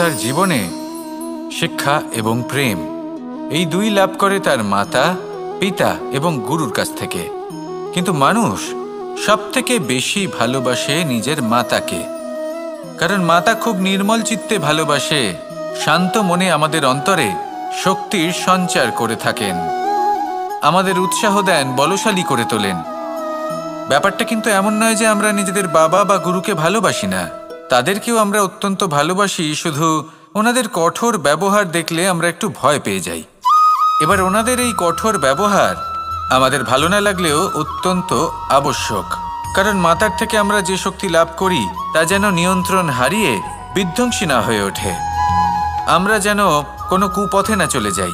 তার জীবনে শিক্ষা এবং প্রেম এই দুই লাভ করে তার মাতা, পিতা এবং গুরুর কাছ থেকে। কিন্তু মানুষ সবথেকে বেশি ভালোবাসে নিজের মাতাকে, কারণ মাতা খুব নির্মল চিত্তে ভালোবাসে, শান্ত মনে আমাদের অন্তরে শক্তির সঞ্চার করে থাকেন, আমাদের উৎসাহ দেন, বলশালী করে তোলেন। ব্যাপারটা কিন্তু এমন নয় যে আমরা নিজেদের বাবা বা গুরুকে ভালোবাসি না, তাদেরকেও আমরা অত্যন্ত ভালোবাসি, শুধু ওনাদের কঠোর ব্যবহার দেখলে আমরা একটু ভয় পেয়ে যাই। এবার ওনাদের এই কঠোর ব্যবহার আমাদের ভালো না লাগলেও অত্যন্ত আবশ্যক, কারণ মাতার থেকে আমরা যে শক্তি লাভ করি তা যেন নিয়ন্ত্রণ হারিয়ে বিধ্বংসী না হয়ে ওঠে, আমরা যেন কোনো কুপথে না চলে যাই,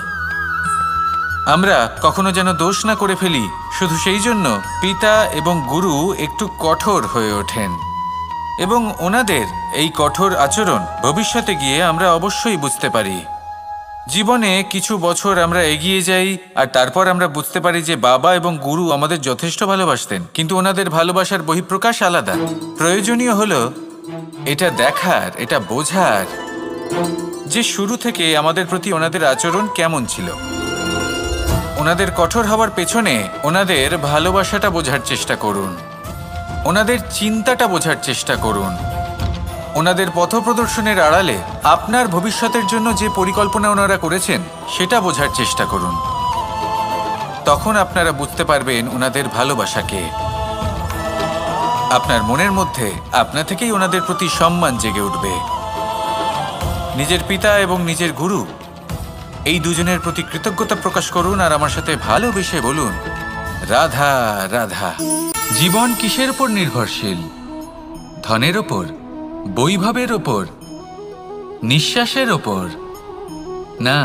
আমরা কখনো যেন দোষ না করে ফেলি। শুধু সেই জন্য পিতা এবং গুরু একটু কঠোর হয়ে ওঠেন, এবং ওনাদের এই কঠোর আচরণ ভবিষ্যতে গিয়ে আমরা অবশ্যই বুঝতে পারি। জীবনে কিছু বছর আমরা এগিয়ে যাই আর তারপর আমরা বুঝতে পারি যে বাবা এবং গুরু আমাদের যথেষ্ট ভালোবাসতেন, কিন্তু ওনাদের ভালোবাসার বহিঃপ্রকাশ আলাদা। প্রয়োজনীয় হলো এটা দেখার, এটা বোঝার যে শুরু থেকে আমাদের প্রতি ওনাদের আচরণ কেমন ছিল। ওনাদের কঠোর হওয়ার পেছনে ওনাদের ভালোবাসাটা বোঝার চেষ্টা করুন, ওনাদের চিন্তাটা বোঝার চেষ্টা করুন, ওনাদের পথপ্রদর্শনের আড়ালে আপনার ভবিষ্যতের জন্য যে পরিকল্পনা ওনারা করেছেন সেটা বোঝার চেষ্টা করুন। তখন আপনারা বুঝতে পারবেন ওনাদের ভালোবাসাকে। আপনার মনের মধ্যে আপনা থেকেই ওনাদের প্রতি সম্মান জেগে উঠবে। নিজের পিতা এবং নিজের গুরু এই দুজনের প্রতি কৃতজ্ঞতা প্রকাশ করুন আর আমার সাথে ভালোবেসে বলুন, রাধা রাধা। জীবন কিসের উপর নির্ভরশীল? ধনের ওপর, বৈভবের ওপর, নিঃশ্বাসের ওপর? না,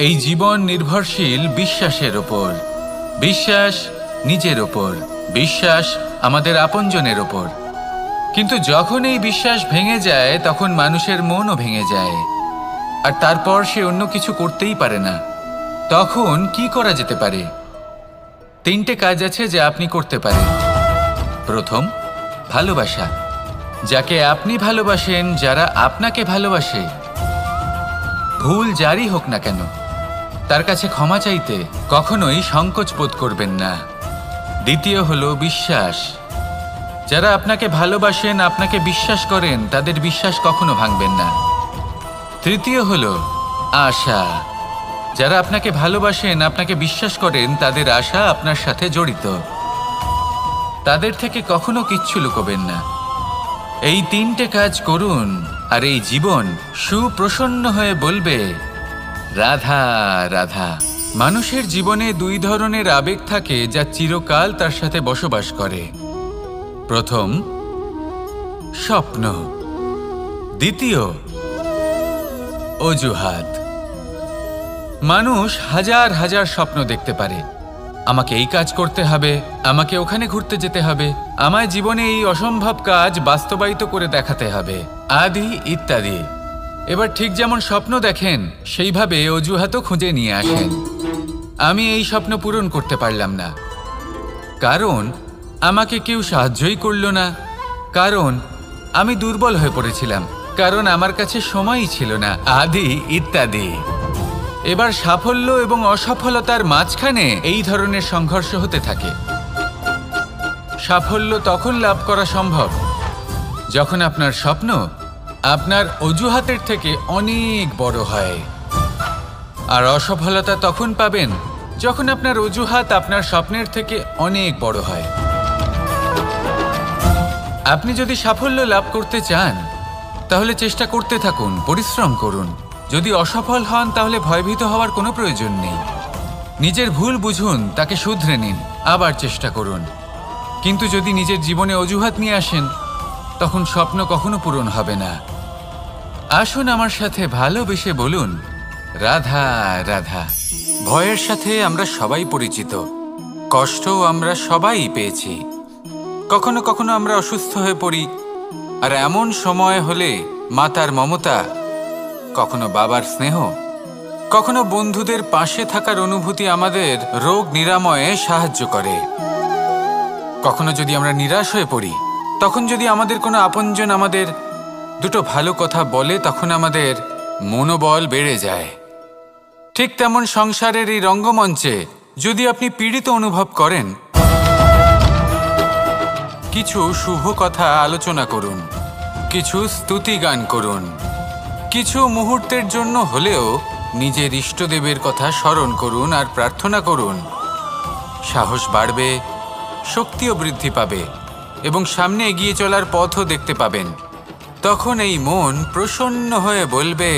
এই জীবন নির্ভরশীল বিশ্বাসের ওপর। বিশ্বাস নিজের ওপর, বিশ্বাস আমাদের আপনজনের ওপর। কিন্তু যখন এই বিশ্বাস ভেঙে যায় তখন মানুষের মনও ভেঙে যায়, আর তারপর সে অন্য কিছু করতেই পারে না। তখন কি করা যেতে পারে? 3টে কাজ আছে যা আপনি করতে পারেন। প্রথম, ভালোবাসা। যাকে আপনি ভালোবাসেন, যারা আপনাকে ভালোবাসে, ভুল যারই হোক না কেন, তার কাছে ক্ষমা চাইতে কখনোই সংকোচ বোধ করবেন না। দ্বিতীয় হলো বিশ্বাস। যারা আপনাকে ভালোবাসেন, আপনাকে বিশ্বাস করেন, তাদের বিশ্বাস কখনো ভাঙবেন না। তৃতীয় হলো আশা। যারা আপনাকে ভালোবাসেন, আপনাকে বিশ্বাস করেন, তাদের আশা আপনার সাথে জড়িত, তাদের থেকে কখনো কিচ্ছু লুকোবেন না। এই 3টে কাজ করুন আর এই জীবন সুপ্রসন্ন হয়ে বলবে, রাধা রাধা। মানুষের জীবনে 2 ধরনের আবেগ থাকে যা চিরকাল তার সাথে বসবাস করে। প্রথম, স্বপ্ন। দ্বিতীয়, অজুহাত। মানুষ হাজার হাজার স্বপ্ন দেখতে পারে। আমাকে এই কাজ করতে হবে, আমাকে ওখানে ঘুরতে যেতে হবে, আমায় জীবনে এই অসম্ভব কাজ বাস্তবায়িত করে দেখাতে হবে, আদি ইত্যাদি। এবার ঠিক যেমন স্বপ্ন দেখেন সেইভাবে অজুহাতও খুঁজে নিয়ে আসেন। আমি এই স্বপ্ন পূরণ করতে পারলাম না, কারণ আমাকে কেউ সাহায্যই করল না, কারণ আমি দুর্বল হয়ে পড়েছিলাম, কারণ আমার কাছে সময়ই ছিল না, আদি ইত্যাদি। এবার সাফল্য এবং অসফলতার মাঝখানে এই ধরনের সংঘর্ষ হতে থাকে। সাফল্য তখন লাভ করা সম্ভব যখন আপনার স্বপ্ন আপনার অজুহাতের থেকে অনেক বড় হয়, আর অসফলতা তখন পাবেন যখন আপনার অজুহাত আপনার স্বপ্নের থেকে অনেক বড় হয়। আপনি যদি সাফল্য লাভ করতে চান তাহলে চেষ্টা করতে থাকুন, পরিশ্রম করুন। যদি অসফল হন তাহলে ভয়ভীত হওয়ার কোনো প্রয়োজন নেই। নিজের ভুল বুঝুন, তাকে শুধরে নিন, আবার চেষ্টা করুন। কিন্তু যদি নিজের জীবনে অজুহাত নিয়ে আসেন তখন স্বপ্ন কখনো পূরণ হবে না। আসুন আমার সাথে ভালোবেসে বলুন, রাধা রাধা। ভয়ের সাথে আমরা সবাই পরিচিত, কষ্টও আমরা সবাই পেয়েছি। কখনো কখনো আমরা অসুস্থ হয়ে পড়ি, আর এমন সময় হলে মাতার মমতা, কখনো বাবার স্নেহ, কখনো বন্ধুদের পাশে থাকার অনুভূতি আমাদের রোগ নিরাময়ে সাহায্য করে। কখনো যদি আমরা নিরাশ হয়ে পড়ি, তখন যদি আমাদের কোনো আপনজন আমাদের দুটো ভালো কথা বলে তখন আমাদের মনোবল বেড়ে যায়। ঠিক তেমন সংসারের এই রঙ্গমঞ্চে যদি আপনি পীড়িত অনুভব করেন, কিছু শুভ কথা আলোচনা করুন, কিছু স্তুতি গান করুন, কিছু মুহূর্তের জন্য হলেও নিজের ইষ্টদেবের কথা স্মরণ করুন আর প্রার্থনা করুন। সাহস বাড়বে, শক্তিও বৃদ্ধি পাবে এবং সামনে এগিয়ে চলার পথও দেখতে পাবেন। তখন এই মন প্রসন্ন হয়ে বলবে,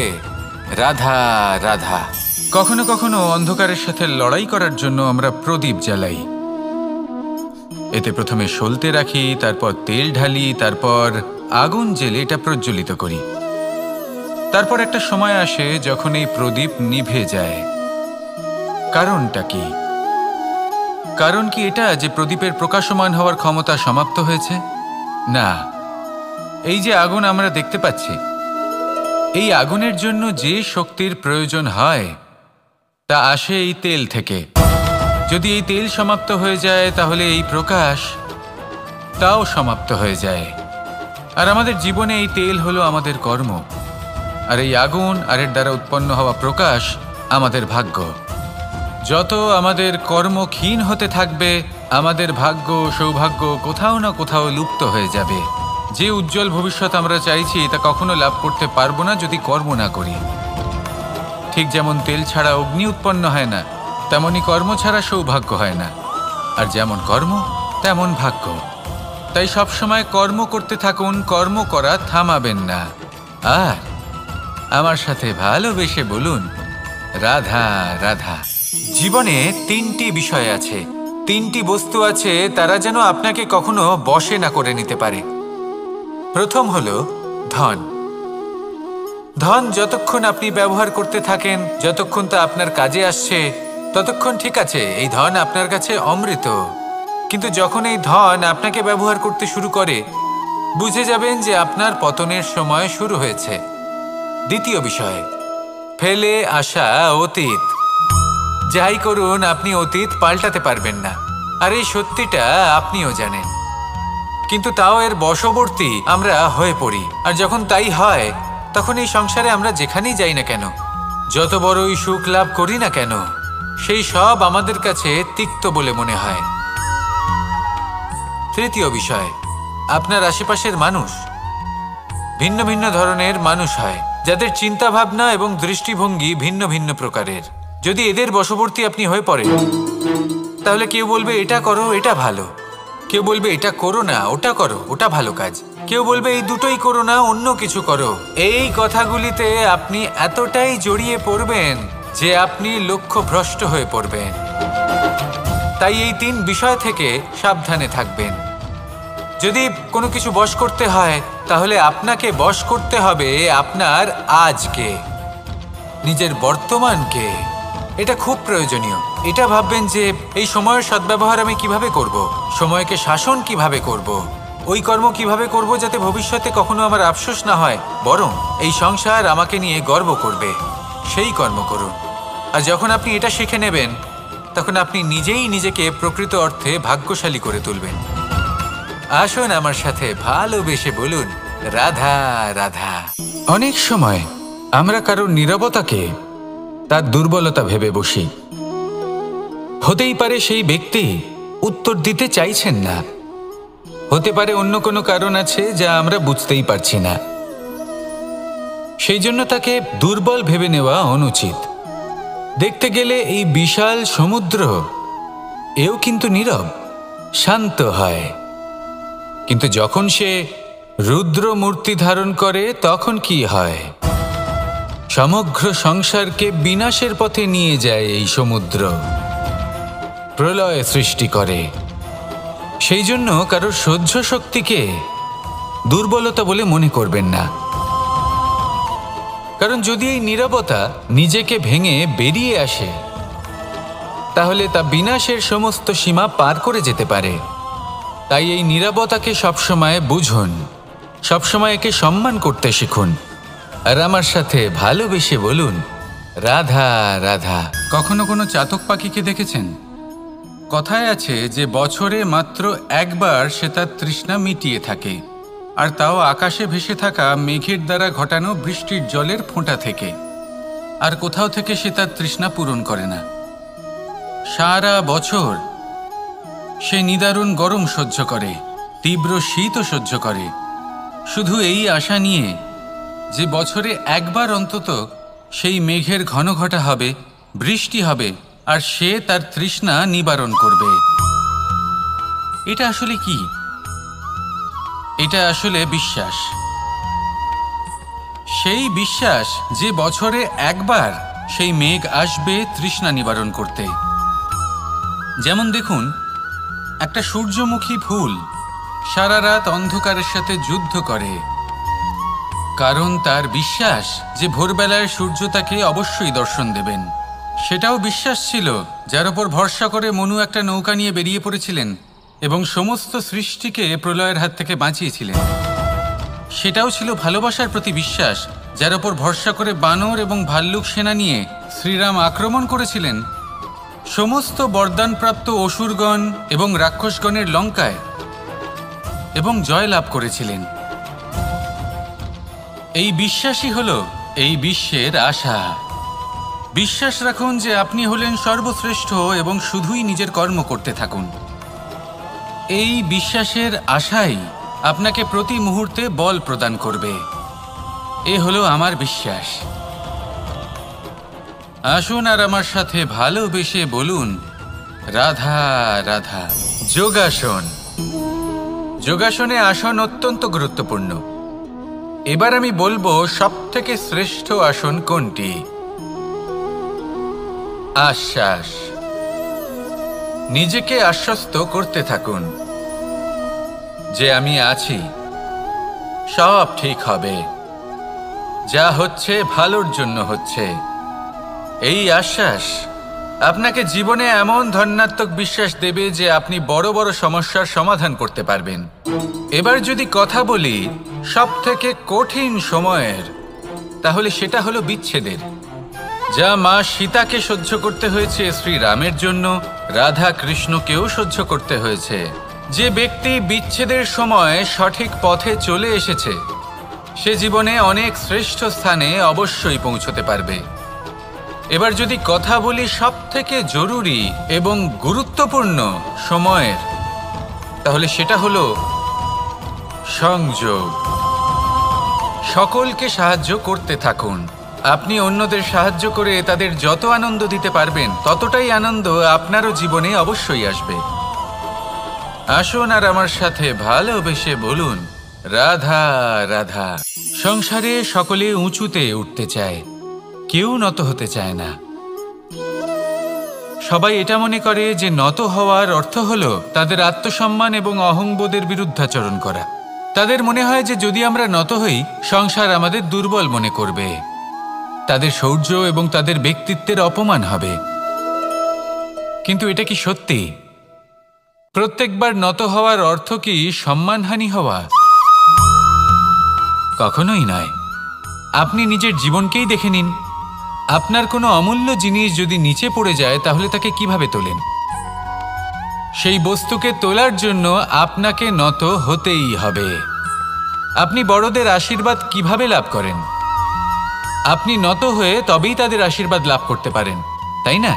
রাধা রাধা। কখনো কখনো অন্ধকারের সাথে লড়াই করার জন্য আমরা প্রদীপ জ্বালাই। এতে প্রথমে সলতে রাখি, তারপর তেল ঢালি, তারপর আগুন জ্বেলে এটা প্রজ্বলিত করি। তারপর একটা সময় আসে যখন এই প্রদীপ নিভে যায়। কারণটা কি? কারণ কি এটা যে প্রদীপের প্রকাশমান হওয়ার ক্ষমতা সমাপ্ত হয়েছে? না, এই যে আগুন আমরা দেখতে পাচ্ছি, এই আগুনের জন্য যে শক্তির প্রয়োজন হয় তা আসে এই তেল থেকে। যদি এই তেল সমাপ্ত হয়ে যায় তাহলে এই প্রকাশ তাও সমাপ্ত হয়ে যায়। আর আমাদের জীবনে এই তেল হলো আমাদের কর্ম, আর এই আগুন আর এর দ্বারা উৎপন্ন হওয়া প্রকাশ আমাদের ভাগ্য। যত আমাদের কর্ম ক্ষীণ হতে থাকবে, আমাদের ভাগ্য সৌভাগ্য কোথাও না কোথাও লুপ্ত হয়ে যাবে। যে উজ্জ্বল ভবিষ্যৎ আমরা চাইছি তা কখনো লাভ করতে পারবো না যদি কর্ম না করি। ঠিক যেমন তেল ছাড়া অগ্নি উৎপন্ন হয় না, তেমনি কর্ম ছাড়া সৌভাগ্য হয় না। আর যেমন কর্ম তেমন ভাগ্য। তাই সবসময় কর্ম করতে থাকুন, কর্ম করা থামাবেন না। আর আমার সাথে ভালোবেসে বলুন, রাধা রাধা। জীবনে তিনটি বিষয় আছে, তিনটি বস্তু আছে, তারা যেন আপনাকে কখনো বশে না করে নিতে পারে। প্রথম হলো ধন। ধন যতক্ষণ আপনি ব্যবহার করতে থাকেন, যতক্ষণ তা আপনার কাজে আসছে, ততক্ষণ ঠিক আছে, এই ধন আপনার কাছে অমৃত। কিন্তু যখন এই ধন আপনাকে ব্যবহার করতে শুরু করে, বুঝে যাবেন যে আপনার পতনের সময় শুরু হয়েছে। দ্বিতীয় বিষয়, ফেলে আসা অতীত। যাই করুন, আপনি অতীত পাল্টাতে পারবেন না, আর এই সত্যিটা আপনিও জানেন। কিন্তু তাও এর বশবর্তী আমরা হয়ে পড়ি। আর যখন তাই হয়, তখন এই সংসারে আমরা যেখানেই যাই না কেন, যত বড়ই সুখ লাভ করি না কেন, সেই সব আমাদের কাছে তিক্ত বলে মনে হয়। তৃতীয় বিষয়, আপনার আশেপাশের মানুষ ভিন্ন ভিন্ন ধরনের মানুষ হয়, যাদের চিন্তা ভাবনা এবং দৃষ্টিভঙ্গি ভিন্ন ভিন্ন প্রকারের। যদি এদের বশবর্তী আপনি হয়ে পড়েন, তাহলে কেউ বলবে এটা করো, এটা ভালো। কেউ বলবে এটা করো না, ওটা করো, ওটা ভালো কাজ। কেউ বলবে এই দুটোই করো না, অন্য কিছু করো। এই কথাগুলিতে আপনি এতটাই জড়িয়ে পড়বেন যে আপনি লক্ষ্যভ্রষ্ট হয়ে পড়বেন। তাই এই তিন বিষয় থেকে সাবধানে থাকবেন। যদি কোনো কিছু বশ করতে হয়, তাহলে আপনাকে বশ করতে হবে আপনার আজকে, নিজের বর্তমানকে। এটা খুব প্রয়োজনীয়। এটা ভাববেন যে এই সময়ের সদ্ব্যবহার আমি কিভাবে করব, সময়কে শাসন কিভাবে করব, ওই কর্ম কিভাবে করব যাতে ভবিষ্যতে কখনো আমার আফসোস না হয়, বরং এই সংসার আমাকে নিয়ে গর্ব করবে, সেই কর্ম করুন। আর যখন আপনি এটা শিখে নেবেন, তখন আপনি নিজেই নিজেকে প্রকৃত অর্থে ভাগ্যশালী করে তুলবেন। আসুন আমার সাথে ভালোবেসে বলুন, রাধা রাধা। অনেক সময় আমরা কারোর নীরবতাকে তার দুর্বলতা ভেবে বসি। হতেই পারে সেই ব্যক্তি উত্তর দিতে চাইছেন না, হতে পারে অন্য কোনো কারণ আছে যা আমরা বুঝতেই পারছি না। সেই জন্য তাকে দুর্বল ভেবে নেওয়া অনুচিত। দেখতে গেলে এই বিশাল সমুদ্র এও কিন্তু নীরব, শান্ত হয়। কিন্তু যখন সে রুদ্র মূর্তি ধারণ করে, তখন কি হয়? সমগ্র সংসারকে বিনাশের পথে নিয়ে যায় এই সমুদ্র, প্রলয় সৃষ্টি করে। সেই জন্য কারোর সহ্য শক্তিকে দুর্বলতা বলে মনে করবেন না। কারণ যদি এই নীরবতা নিজেকে ভেঙে বেরিয়ে আসে, তাহলে তা বিনাশের সমস্ত সীমা পার করে যেতে পারে। তাই এই নীরবতাকে সবসময় বুঝুন, সবসময় একে সম্মান করতে শিখুন। আর আমার সাথে ভালোবেসে বলুন, রাধা রাধা। কখনো কোনো চাতক পাখিকে দেখেছেন? কথায় আছে যে বছরে মাত্র একবার সে তার তৃষ্ণা মিটিয়ে থাকে, আর তাও আকাশে ভেসে থাকা মেঘের দ্বারা ঘটানো বৃষ্টির জলের ফোঁটা থেকে। আর কোথাও থেকে সে তার তৃষ্ণা পূরণ করে না। সারা বছর সে নিদারুণ গরম সহ্য করে, তীব্র শীতও সহ্য করে, শুধু এই আশা নিয়ে যে বছরে একবার অন্তত সেই মেঘের ঘনঘটা হবে, বৃষ্টি হবে, আর সে তার তৃষ্ণা নিবারণ করবে। এটা আসলে কি? এটা আসলে বিশ্বাস। সেই বিশ্বাস যে বছরে একবার সেই মেঘ আসবে তৃষ্ণা নিবারণ করতে। যেমন দেখুন, একটা সূর্যমুখী ফুল সারা রাত অন্ধকারের সাথে যুদ্ধ করে, কারণ তার বিশ্বাস যে ভোরবেলায় সূর্য তাকে অবশ্যই দর্শন দেবেন। সেটাও বিশ্বাস ছিল যার ওপর ভরসা করে মনু একটা নৌকা নিয়ে বেরিয়ে পড়েছিলেন এবং সমস্ত সৃষ্টিকে প্রলয়ের হাত থেকে বাঁচিয়েছিলেন। সেটাও ছিল ভালোবাসার প্রতি বিশ্বাস, যার ওপর ভরসা করে বানর এবং ভাল্লুক সেনা নিয়ে শ্রীরাম আক্রমণ করেছিলেন সমস্ত বরদানপ্রাপ্ত অসুরগণ এবং রাক্ষসগণের লঙ্কায় এবং জয় লাভ করেছিলেন। এই বিশ্বাসই হলো এই বিশ্বের আশা। বিশ্বাস রাখুন যে আপনি হলেন সর্বশ্রেষ্ঠ এবং শুধুই নিজের কর্ম করতে থাকুন। এই বিশ্বাসের আশাই আপনাকে প্রতি মুহূর্তে বল প্রদান করবে। এ হলো আমার বিশ্বাস। আসুন আর আমার সাথে ভালোবেসে বলুন, রাধা রাধা। যোগাসন। যোগাসনে আসন অত্যন্ত গুরুত্বপূর্ণ। এবার আমি বলবো সবথেকে শ্রেষ্ঠ আসন কোনটি। আশ্বাস। নিজেকে আশ্বস্ত করতে থাকুন যে আমি আছি, সব ঠিক হবে, যা হচ্ছে ভালোর জন্য হচ্ছে। এই আশ্বাস আপনাকে জীবনে এমন ধন্যাত্মক বিশ্বাস দেবে যে আপনি বড় বড় সমস্যার সমাধান করতে পারবেন। এবার যদি কথা বলি সবথেকে কঠিন সময়ের, তাহলে সেটা হলো বিচ্ছেদের। যা মা সীতাকে সহ্য করতে হয়েছে শ্রীরামের জন্য, রাধা কৃষ্ণকেও সহ্য করতে হয়েছে। যে ব্যক্তি বিচ্ছেদের সময় সঠিক পথে চলে এসেছে সে জীবনে অনেক শ্রেষ্ঠ স্থানে অবশ্যই পৌঁছতে পারবে। এবার যদি কথা বলি সবথেকে জরুরি এবং গুরুত্বপূর্ণ সময়ের, তাহলে সেটা হলো সংযোগ। সকলকে সাহায্য করতে থাকুন। আপনি অন্যদের সাহায্য করে তাদের যত আনন্দ দিতে পারবেন ততটাই আনন্দ আপনারও জীবনে অবশ্যই আসবে। আসুন আর আমার সাথে ভালোবেসে বলুন, রাধা রাধা। সংসারে সকলে উঁচুতে উঠতে চায়, কেউ নত হতে চায় না। সবাই এটা মনে করে যে নত হওয়ার অর্থ হলো তাদের আত্মসম্মান এবং অহংবোধের বিরুদ্ধাচরণ করা। তাদের মনে হয় যে যদি আমরা নত হই সংসার আমাদের দুর্বল মনে করবে, তাদের শৌর্য এবং তাদের ব্যক্তিত্বের অপমান হবে। কিন্তু এটা কি সত্যি? প্রত্যেকবার নত হওয়ার অর্থ কি সম্মানহানি হওয়া? কখনোই নয়। আপনি নিজের জীবনকেই দেখে নিন। আপনার কোনো অমূল্য জিনিস যদি নিচে পড়ে যায় তাহলে তাকে কিভাবে তোলেন? সেই বস্তুকে তোলার জন্য আপনাকে নত হতেই হবে। আপনি বড়দের আশীর্বাদ কিভাবে লাভ করেন? আপনি নত হয়ে তবেই তাদের আশীর্বাদ লাভ করতে পারেন, তাই না?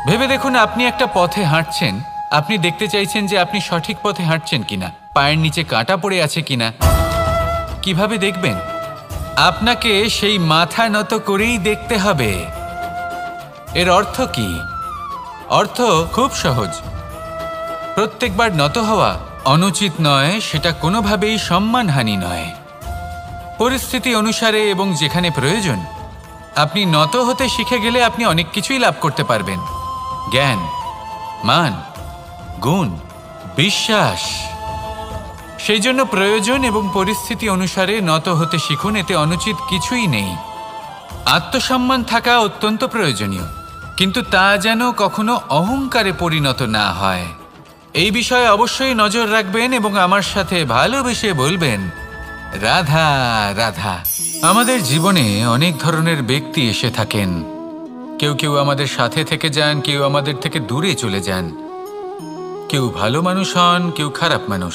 ভেবে দেখুন, আপনি একটা পথে হাঁটছেন, আপনি দেখতে চাইছেন যে আপনি সঠিক পথে হাঁটছেন কিনা, পায়ের নিচে কাঁটা পড়ে আছে কিনা। কিভাবে দেখবেন? আপনাকে সেই মাথা নত করেই দেখতে হবে। এর অর্থ কি? অর্থ খুব সহজ। প্রত্যেকবার নত হওয়া অনুচিত নয়, সেটা কোনোভাবেই সম্মানহানি নয়। পরিস্থিতি অনুসারে এবং যেখানে প্রয়োজন আপনি নত হতে শিখে গেলে আপনি অনেক কিছুই লাভ করতে পারবেন। জ্ঞান, মান, গুণ, বিশ্বাস। সেই জন্য প্রয়োজন এবং পরিস্থিতি অনুসারে নত হতে শিখুন। এতে অনুচিত কিছুই নেই। আত্মসম্মান থাকা অত্যন্ত প্রয়োজনীয়, কিন্তু তা যেন কখনো অহংকারে পরিণত না হয়। এই বিষয়ে অবশ্যই নজর রাখবেন এবং আমার সাথে ভালোবেসে বলবেন, রাধা রাধা। আমাদের জীবনে অনেক ধরনের ব্যক্তি এসে থাকেন। কেউ কেউ আমাদের সাথে থেকে যান, কেউ আমাদের থেকে দূরে চলে যান। কেউ ভালো মানুষ হন, কেউ খারাপ মানুষ।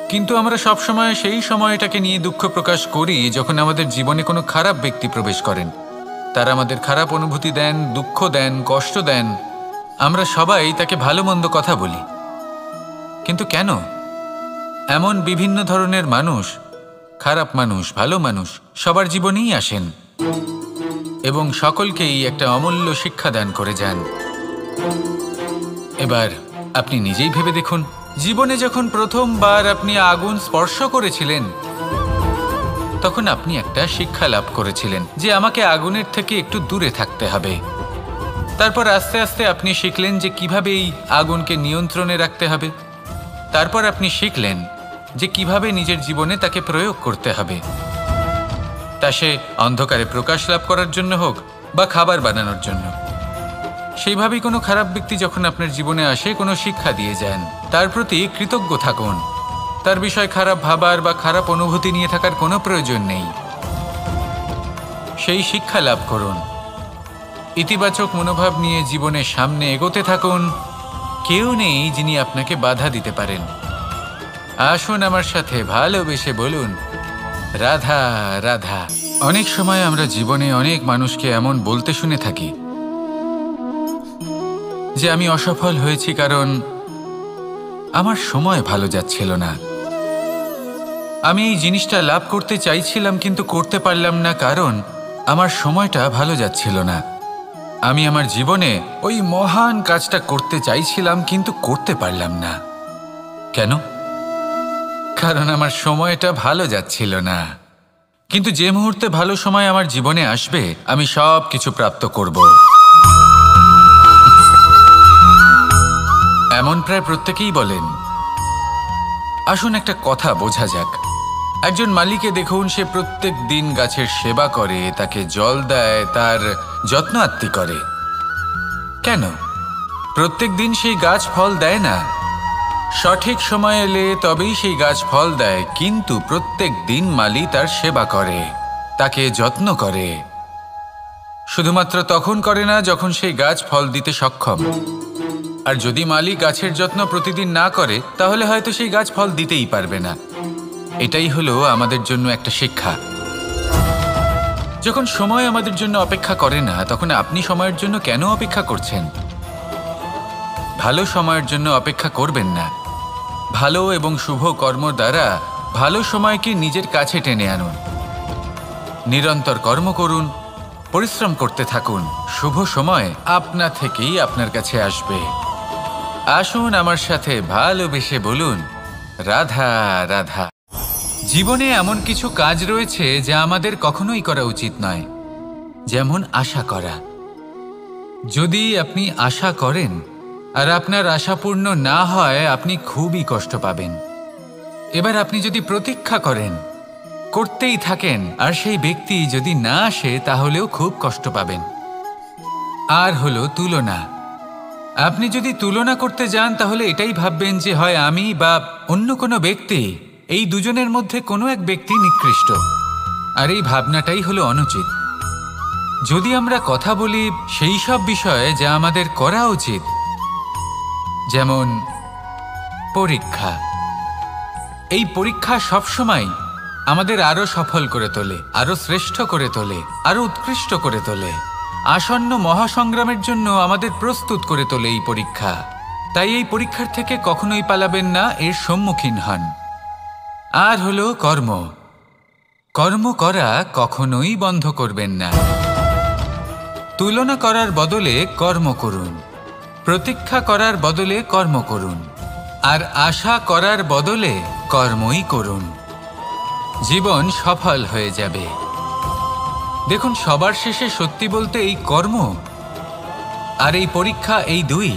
কিন্তু আমরা সবসময় সেই সময়টাকে নিয়ে দুঃখ প্রকাশ করি যখন আমাদের জীবনে কোনো খারাপ ব্যক্তি প্রবেশ করেন। তারা আমাদের খারাপ অনুভূতি দেন, দুঃখ দেন, কষ্ট দেন। আমরা সবাই তাকে ভালো মন্দ কথা বলি। কিন্তু কেন? এমন বিভিন্ন ধরনের মানুষ, খারাপ মানুষ, ভালো মানুষ সবার জীবনেই আসেন এবং সকলকেই একটা অমূল্য শিক্ষা দান করে যান। এবার আপনি নিজেই ভেবে দেখুন, জীবনে যখন প্রথমবার আপনি আগুন স্পর্শ করেছিলেন তখন আপনি একটা শিক্ষা লাভ করেছিলেন যে আমাকে আগুনের থেকে একটু দূরে থাকতে হবে। তারপর আস্তে আস্তে আপনি শিখলেন যে কিভাবে এই আগুনকে নিয়ন্ত্রণে রাখতে হবে। তারপর আপনি শিখলেন যে কিভাবে নিজের জীবনে তাকে প্রয়োগ করতে হবে, তা সে অন্ধকারে প্রকাশ লাভ করার জন্য হোক বা খাবার বানানোর জন্য। সেইভাবেই কোনো খারাপ ব্যক্তি যখন আপনার জীবনে আসে কোনো শিক্ষা দিয়ে যান, তার প্রতি কৃতজ্ঞ থাকুন। তার বিষয় খারাপ ভাবার বা খারাপ অনুভূতি নিয়ে থাকার কোনো প্রয়োজন নেই। সেই শিক্ষা লাভ করুন, ইতিবাচক মনোভাব নিয়ে জীবনের সামনে এগোতে থাকুন। কেউ নেই যিনি আপনাকে বাধা দিতে পারেন। আসুন আমার সাথে ভালোবেসে বলুন, রাধা রাধা। অনেক সময় আমরা জীবনে অনেক মানুষকে এমন বলতে শুনে থাকি যে আমি অসফল হয়েছি কারণ আমার সময় ভালো যাচ্ছিল না। আমি এই জিনিসটা লাভ করতে চাইছিলাম কিন্তু করতে পারলাম না কারণ আমার সময়টা ভালো যাচ্ছিল না। আমি আমার জীবনে ওই মহান কাজটা করতে চাইছিলাম কিন্তু করতে পারলাম না। কেন? কারণ আমার সময়টা ভালো যাচ্ছিল না। কিন্তু যে মুহূর্তে ভালো সময় আমার জীবনে আসবে আমি সব কিছু প্রাপ্ত করব। এমন প্রায় প্রত্যেকেই বলেন। আসুন একটা কথা বোঝা যাক। একজন মালিকে দেখুন, সে প্রত্যেক দিন গাছের সেবা করে, তাকে জল দেয়, তার যত্ন আত্তি করে। কেন? প্রত্যেক দিন সেই গাছ ফল দেয় না। সঠিক সময় এলে তবেই সেই গাছ ফল দেয়, কিন্তু প্রত্যেক দিন মালি তার সেবা করে, তাকে যত্ন করে। শুধুমাত্র তখন করে না যখন সেই গাছ ফল দিতে সক্ষম। আর যদি মালি গাছের যত্ন প্রতিদিন না করে তাহলে হয়তো সেই গাছ ফল দিতেই পারবে না। এটাই হলো আমাদের জন্য একটা শিক্ষা। যখন সময় আমাদের জন্য অপেক্ষা করে না তখন আপনি সময়ের জন্য কেন অপেক্ষা করছেন? ভালো সময়ের জন্য অপেক্ষা করবেন না। ভালো এবং শুভ কর্ম দ্বারা ভালো সময়কে নিজের কাছে টেনে আনুন। নিরন্তর কর্ম করুন, পরিশ্রম করতে থাকুন। শুভ সময় আপনা থেকেই আপনার কাছে আসবে। আসুন আমার সাথে ভালোবেসে বলুন, রাধা রাধা। জীবনে এমন কিছু কাজ রয়েছে যা আমাদের কখনোই করা উচিত নয়, যেমন আশা করা। যদি আপনি আশা করেন আর আপনার আশা পূর্ণ না হয় আপনি খুবই কষ্ট পাবেন। এবার আপনি যদি প্রতীক্ষা করেন, করতেই থাকেন, আর সেই ব্যক্তি যদি না আসে তাহলেও খুব কষ্ট পাবেন। আর হলো তুলনা। আপনি যদি তুলনা করতে যান তাহলে এটাই ভাববেন যে হয় আমি বা অন্য কোনো ব্যক্তি, এই দুজনের মধ্যে কোনো এক ব্যক্তি নিকৃষ্ট। আর এই ভাবনাটাই হলো অনুচিত। যদি আমরা কথা বলি সেই সব বিষয়ে যা আমাদের করা উচিত, যেমন পরীক্ষা। এই পরীক্ষা সবসময় আমাদের আরো সফল করে তোলে, আরো শ্রেষ্ঠ করে তোলে, আরো উৎকৃষ্ট করে তোলে। আসন্ন মহাসংগ্রামের জন্য আমাদের প্রস্তুত করে তোলে এই পরীক্ষা। তাই এই পরীক্ষার থেকে কখনোই পালাবেন না, এর সম্মুখীন হন। আর হলো কর্ম। কর্ম করা কখনোই বন্ধ করবেন না। তুলনা করার বদলে কর্ম করুন, প্রতীক্ষা করার বদলে কর্ম করুন, আর আশা করার বদলে কর্মই করুন। জীবন সফল হয়ে যাবে। দেখুন, সবার শেষে সত্যি বলতে এই কর্ম আর এই পরীক্ষা, এই দুই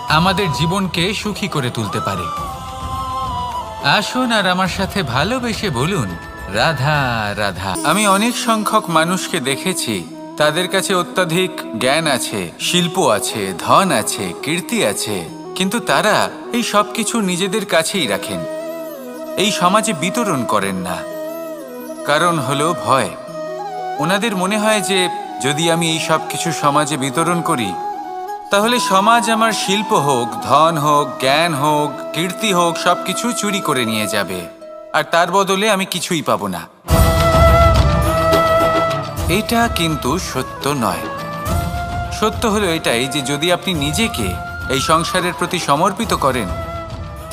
আমাদের জীবনকে সুখী করে তুলতে পারে। আসুন আর আমার সাথে ভালোবেসে বলুন, রাধা রাধা। আমি অনেক সংখ্যক মানুষকে দেখেছি, তাদের কাছে অত্যাধিক জ্ঞান আছে, শিল্প আছে, ধন আছে, কীর্তি আছে, কিন্তু তারা এই সব কিছু নিজেদের কাছেই রাখেন, এই সমাজে বিতরণ করেন না। কারণ হলো ভয়। ওনাদের মনে হয় যে যদি আমি এই সব কিছু সমাজে বিতরণ করি তাহলে সমাজ আমার শিল্প হোক, ধন হোক, জ্ঞান হোক, কীর্তি হোক, সবকিছু চুরি করে নিয়ে যাবে, আর তার বদলে আমি কিছুই পাবো না। এটা কিন্তু সত্য নয়। সত্য হলো এটাই যে যদি আপনি নিজেকে এই সংসারের প্রতি সমর্পিত করেন,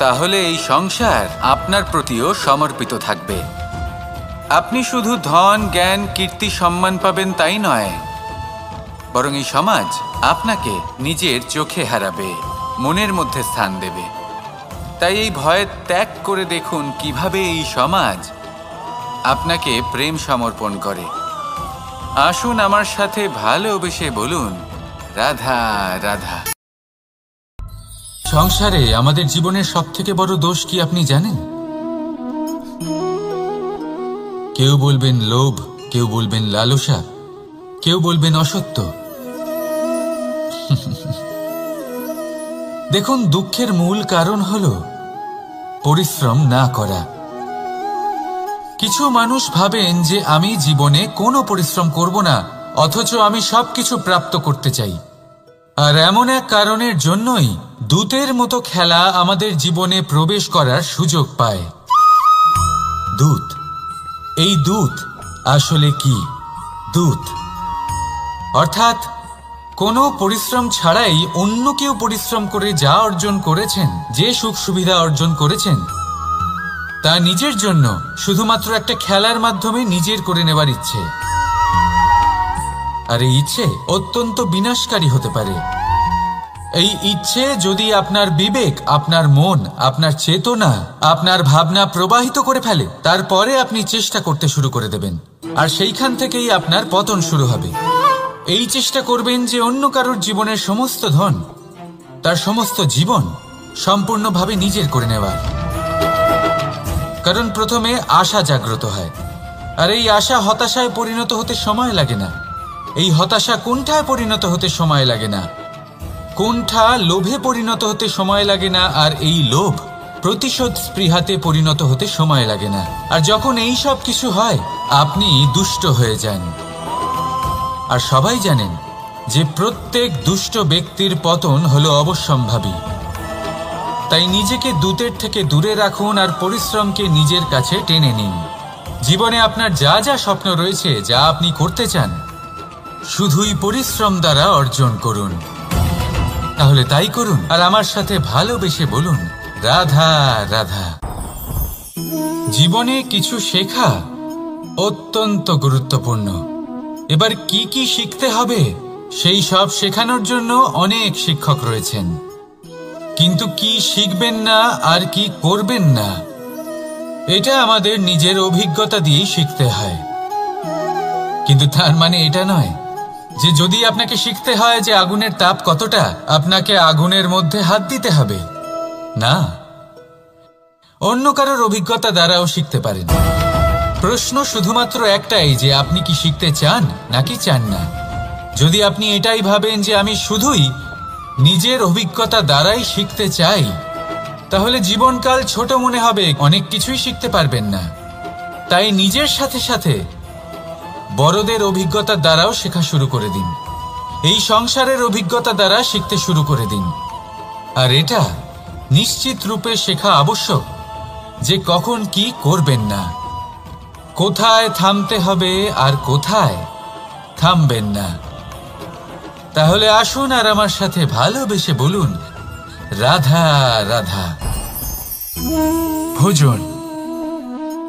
তাহলে এই সংসার আপনার প্রতিও সমর্পিত থাকবে। আপনি শুধু ধন, জ্ঞান, কীর্তি, সম্মান পাবেন তাই নয়, বরং এই সমাজ আপনাকে নিজের চোখে হারাবে, মনের মধ্যে স্থান দেবে। তাই এই ভয় ত্যাগ করে দেখুন কিভাবে এই সমাজ আপনাকে প্রেম সমর্পণ করে। আসুন আমার সাথে ভালোবেসে বলুন, রাধা রাধা। সংসারে আমাদের জীবনের সবথেকে বড় দোষ কি আপনি জানেন? কেউ বলবেন লোভ, কেউ বলবেন লালসা, কেউ বলবেন অসত্য। দেখুন, দুঃখের মূল কারণ হলো পরিশ্রম না করা। কিছু মানুষ ভাবেন যে আমি জীবনে কোনো পরিশ্রম করব না, অথচ আমি সবকিছু প্রাপ্ত করতে চাই। আর এমন এক কারণের জন্যই দূতের মতো খেলা আমাদের জীবনে প্রবেশ করার সুযোগ পায়। দূত। এই দূত আসলে কি? দূত অর্থাৎ কোনো পরিশ্রম ছাড়াই অন্য কেউ পরিশ্রম করে যা অর্জন করেছেন, যে সুখ সুবিধা অর্জন করেছেন, তা নিজের জন্য শুধুমাত্র একটা খেলার মাধ্যমে নিজের করে নেবার ইচ্ছে। আর এই ইচ্ছে অত্যন্ত বিনাশকারী হতে পারে। এই ইচ্ছে যদি আপনার বিবেক, আপনার মন, আপনার চেতনা, আপনার ভাবনা প্রবাহিত করে ফেলে, তারপরে আপনি চেষ্টা করতে শুরু করে দেবেন, আর সেইখান থেকেই আপনার পতন শুরু হবে। এই চেষ্টা করবেন যে অন্য কারোর জীবনের সমস্ত ধন, তার সমস্ত জীবন সম্পূর্ণভাবে নিজের করে নেওয়ার। কারণ প্রথমে আশা জাগ্রত হয়, আর এই আশা হতাশায় পরিণত হতে সময় লাগে না। এই হতাশা কুণ্ঠায় পরিণত হতে সময় লাগে না, কুণ্ঠা লোভে পরিণত হতে সময় লাগে না, আর এই লোভ প্রতিশোধ স্পৃহাতে পরিণত হতে সময় লাগে না। আর যখন এই সব কিছু হয়, আপনি দুষ্ট হয়ে যান। আর সবাই জানেন যে প্রত্যেক দুষ্ট ব্যক্তির পতন হলো অবশ্যম্ভাবী। তাই নিজেকে দূতের থেকে দূরে রাখুন আর পরিশ্রমকে নিজের কাছে টেনে নিন। জীবনে আপনার যা যা স্বপ্ন রয়েছে, যা আপনি করতে চান, শুধুই পরিশ্রম দ্বারা অর্জন করুন। তাহলে তাই করুন, আর আমার সাথে ভালোবেসে বলুন, রাধা রাধা। জীবনে কিছু শেখা অত্যন্ত গুরুত্বপূর্ণ। এবার কি কি শিখতে হবে, সেই সব শেখানোর জন্য অনেক শিক্ষক রয়েছেন। কিন্তু কি শিখবেন না আর কি করবেন না, এটা আমাদের নিজের অভিজ্ঞতা দিয়েই শিখতে হয়। কিন্তু তার মানে এটা নয় যে যদি আপনাকে শিখতে হয় যে আগুনের তাপ কতটা, আপনাকে আগুনের মধ্যে হাত দিতে হবে। না, অন্য কারোর অভিজ্ঞতা দ্বারাও শিখতে পারেন। প্রশ্ন শুধুমাত্র একটাই যে আপনি কি শিখতে চান নাকি চান না। যদি আপনি এটাই ভাবেন যে আমি শুধুই নিজের অভিজ্ঞতা দ্বারাই শিখতে চাই, তাহলে জীবনকাল ছোট মনে হবে, অনেক কিছুই শিখতে পারবেন না। তাই নিজের সাথে সাথে বড়দের অভিজ্ঞতা দ্বারাও শেখা শুরু করে দিন। এই সংসারের অভিজ্ঞতা দ্বারা শিখতে শুরু করে দিন। আর এটা নিশ্চিত রূপে শেখা আবশ্যক যে কখন কি করবেন না, কোথায় থামতে হবে আর কোথায় থামবেন না। তাহলে আসুন আর আমার সাথে ভালোবেসে বলুন, রাধা রাধা। ভোজন।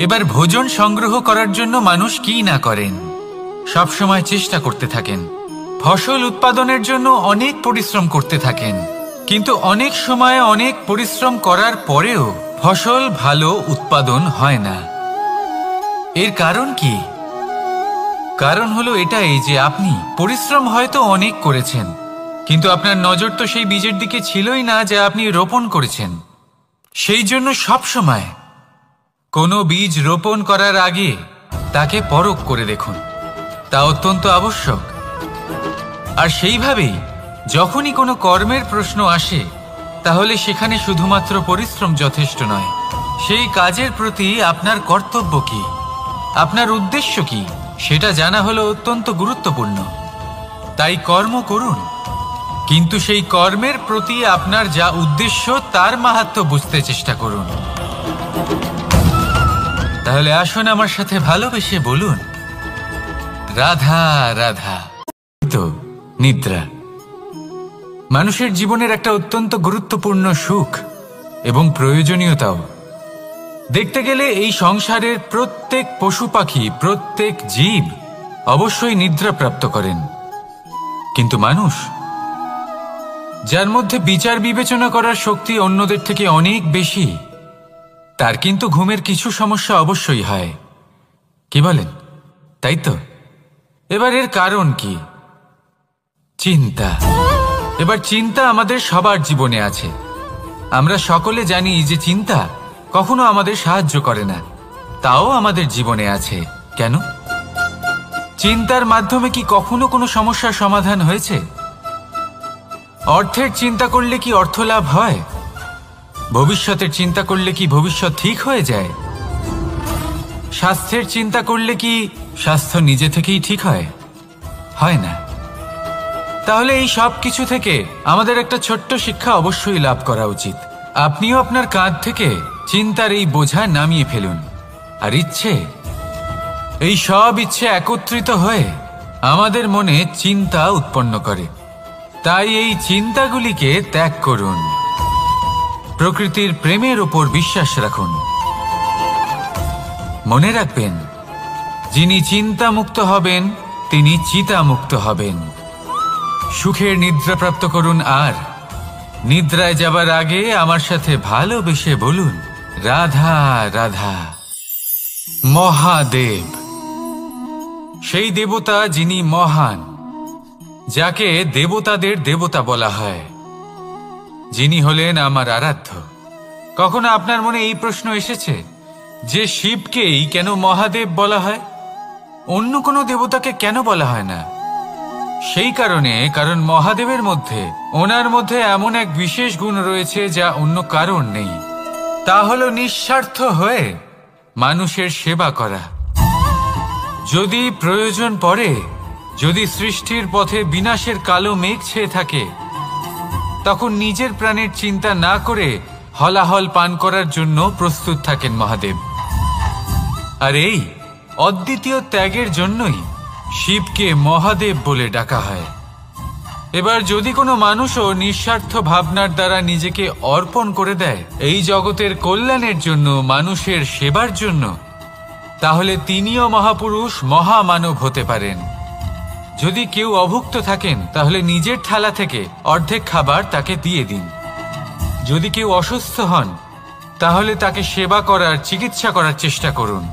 এবার ভোজন সংগ্রহ করার জন্য মানুষ কি না করেন, সবসময় চেষ্টা করতে থাকেন। ফসল উৎপাদনের জন্য অনেক পরিশ্রম করতে থাকেন, কিন্তু অনেক সময় অনেক পরিশ্রম করার পরেও ফসল ভালো উৎপাদন হয় না। এর কারণ কি? কারণ হলো এটাই যে আপনি পরিশ্রম হয়তো অনেক করেছেন, কিন্তু আপনার নজর তো সেই বীজের দিকে ছিলই না যা আপনি রোপণ করেছেন। সেই জন্য সবসময় কোনো বীজ রোপণ করার আগে তাকে পরখ করে দেখুন, তা অত্যন্ত আবশ্যক। আর সেইভাবেই যখনই কোনো কর্মের প্রশ্ন আসে, তাহলে সেখানে শুধুমাত্র পরিশ্রম যথেষ্ট নয়। সেই কাজের প্রতি আপনার কর্তব্য কি, আপনার উদ্দেশ্য কি, সেটা জানা হলো অত্যন্ত গুরুত্বপূর্ণ। তাই কর্ম করুন, কিন্তু সেই কর্মের প্রতি আপনার যা উদ্দেশ্য তার মাহাত্ম্য বুঝতে চেষ্টা করুন। তাহলে আসুন আমার সাথে ভালোবেসে বলুন, রাধা রাধা। তো নিদ্রা মানুষের জীবনের একটা অত্যন্ত গুরুত্বপূর্ণ সুখ এবং প্রয়োজনীয়তাও। দেখতে গেলে এই সংসারের প্রত্যেক পশু পাখি, প্রত্যেক জীব অবশ্যই নিদ্রা প্রাপ্ত করেন, কিন্তু মানুষ, যার মধ্যে বিচার বিবেচনা করার শক্তি অন্যদের থেকে অনেক বেশি, তার কিন্তু ঘুমের কিছু সমস্যা অবশ্যই হয়। কি বলেন, তাই তো? এবার এর কারণ কি? চিন্তা। এবার চিন্তা আমাদের সবার জীবনে আছে। আমরা সকলে জানি যে চিন্তা কখনো আমাদের সাহায্য করে না, তাও আমাদের জীবনে আছে। কেন? চিন্তার মাধ্যমে কি কখনো কোনো সমস্যার সমাধান হয়েছে? অর্থের চিন্তা করলে কি অর্থ লাভ হয়? ভবিষ্যতের চিন্তা করলে কি ভবিষ্যৎ ঠিক হয়ে যায়? স্বাস্থ্যের চিন্তা করলে কি স্বাস্থ্য নিজে থেকেই ঠিক হয়? হয় না। তাহলে এই সব কিছু থেকে আমাদের একটা ছোট্ট শিক্ষা অবশ্যই লাভ করা উচিত। আপনিও আপনার কাঁধ থেকে চিন্তার এই বোঝা নামিয়ে ফেলুন। আর এই সব ইচ্ছে একত্রিত হয়ে আমাদের মনে চিন্তা উৎপন্ন করে। তাই এই চিন্তাগুলিকে ত্যাগ করুন। প্রকৃতির প্রেমের ওপর বিশ্বাস রাখুন। মনে রাখবেন, যিনি চিন্তামুক্ত হবেন তিনি চিতামুক্ত হবেন। সুখের নিদ্রা প্রাপ্ত করুন, আর নিদ্রায় যাবার আগে আমার সাথে ভালোবেসে বলুন, রাধা রাধা। মহাদেব সেই দেবতা যিনি মহান, যাকে দেবতাদের দেবতা বলা হয়, যিনি হলেন আমার আরাধ্য। কখনো আপনার মনে এই প্রশ্ন এসেছে যে শিবকেই কেন মহাদেব বলা হয়, অন্য কোনো দেবতাকে কেন বলা হয় না? সেই কারণ মহাদেবের মধ্যে, ওনার মধ্যে এমন এক বিশেষ গুণ রয়েছে যা অন্য কারণ নেই। তা হলো নিঃস্বার্থ হয়ে মানুষের সেবা করা। যদি প্রয়োজন পড়ে, যদি সৃষ্টির পথে বিনাশের কালো মেঘ ছেয়ে থাকে, তখন নিজের প্রাণের চিন্তা না করে হলাহল পান করার জন্য প্রস্তুত থাকেন মহাদেব। আর এই অদ্বিতীয় ত্যাগের জন্যই শিবকে মহাদেব বলে ডাকা হয়। এবার যদি কোনো মানুষও নিঃস্বার্থ ভাবনার দ্বারা নিজেকে অর্পণ করে দেয় এই জগতের কল্যাণের জন্য, মানুষের সেবার জন্য, তাহলে তিনিও মহাপুরুষ, মহামানব হতে পারেন। যদি কেউ অভুক্ত থাকেন তাহলে নিজের থালা থেকে অর্ধেক খাবার তাকে দিয়ে দিন। যদি কেউ অসুস্থ হন তাহলে তাকে সেবা করার, চিকিৎসা করার চেষ্টা করুন।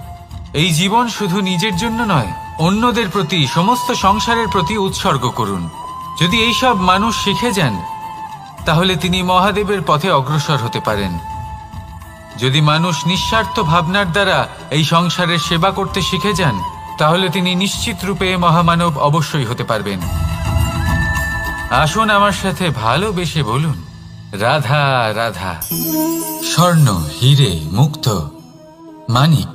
এই জীবন শুধু নিজের জন্য নয়, অন্যদের প্রতি, সমস্ত সংসারের প্রতি উৎসর্গ করুন। যদি এই সব মানুষ শিখে যান তাহলে তিনি মহাদেবের পথে অগ্রসর হতে পারেন। যদি মানুষ নিঃস্বার্থ ভাবনার দ্বারা এই সংসারের সেবা করতে শিখে যান তাহলে তিনি নিশ্চিত রূপে মহামানব অবশ্যই হতে পারবেন। আসুন আমার সাথে ভালোবেসে বলুন, রাধা রাধা। স্বর্ণ, হিরে, মুক্ত, মানিক,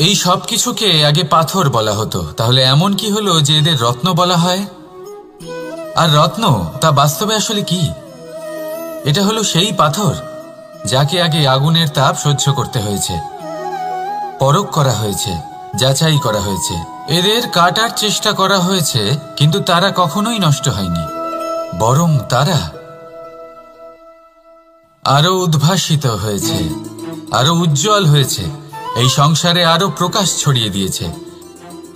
এই সব কিছুকে আগে পাথর বলা হতো। তাহলে এমন কি হলো যে এদের রত্ন বলা হয়? আর রত্ন তা বাস্তবে আসলে কি? এটা হলো সেই পাথর যাকে আগে আগুনের তাপ সহ্য করতে হয়েছে, পরখ করা হয়েছে, যাচাই করা হয়েছে, এদের কাটার চেষ্টা করা হয়েছে, কিন্তু তারা কখনোই নষ্ট হয়নি, বরং তারা আরো উদ্ভাসিত হয়েছে, আরো উজ্জ্বল হয়েছে, এই সংসারে আরো প্রকাশ ছড়িয়ে দিয়েছে।